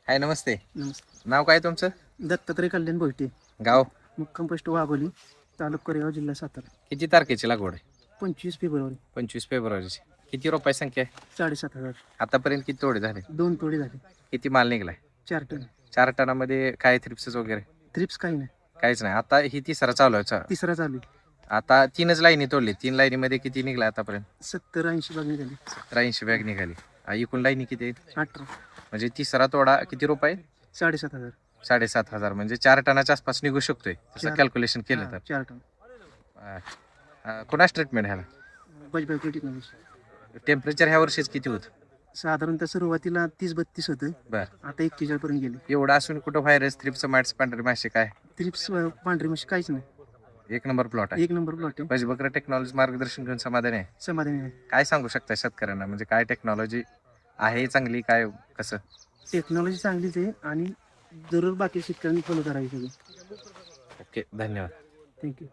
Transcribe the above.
हाय, नमस्ते. नमस्कार. नाव काय तुमचं? दत्तात्रय कल्याण बोलते. गाव? मुक्काम पोस्ट वाघोली, तालुका कोरेगाव, जिल्हा सातारा. किती तारखेची लागवड आहे? 25 फेब्रुवारी. 25 फेब्रुवारीची. किती रुपये संख्या आहे? 7,500. आतापर्यंत किती तोडे झाले? 2 तोडे झाले. किती माल निघलाय? 4 टन. 4 टनामध्ये काय थ्रिप्स वगैरे? थ्रिप्स काही नाही. काहीच नाही. आता ही तिसरा चालू आहे. तिसरा चालू आहे. आता 3च लाईनी तोडली. 3 लाईनीमध्ये किती निघला आतापर्यंत? 70-80 बाग निघाली. 70-80 बॅग निघाली. एकूण लाईनी किती आहेत? 18. म्हणजे तिसरा तोडा किती रुपये? 7,500. 7,500 म्हणजे 4 टनाच्या आसपास निघू शकतोय तसं 4. कॅल्क्युलेशन केलं तर. 4 टन. कुणाच ट्रीटमेंट ह्याला? बजबाई टेक्नॉलॉजी. टेम्परेचर ह्या वर्षीच किती होतं? साधारणतः सुरुवातीला 30-32 होतं. बरं. आता 41 पर्यंत गेले. एवढं असून कुठं व्हायरस, थ्रिप्स, माइट्स, पांढरी माशी काय? थ्रिप्स पांढरी म्हशी काहीच नाही. एक नंबर प्लॉट आहे. 1 नंबर प्लॉट आहे. बजबक्र टेक्नॉलॉजी मार्गदर्शन घेऊन समाधानी आहे. समाधानी आहे. काय सांगू शकता शेतकऱ्यांना, म्हणजे काय टेक्नॉलॉजी आहे चांगली, काय कसं? टेक्नॉलॉजी चांगलीच आहे आणि जरूर बाकी शेतकऱ्यांनी फॉलो करायची. ओके, धन्यवाद. थँक्यू.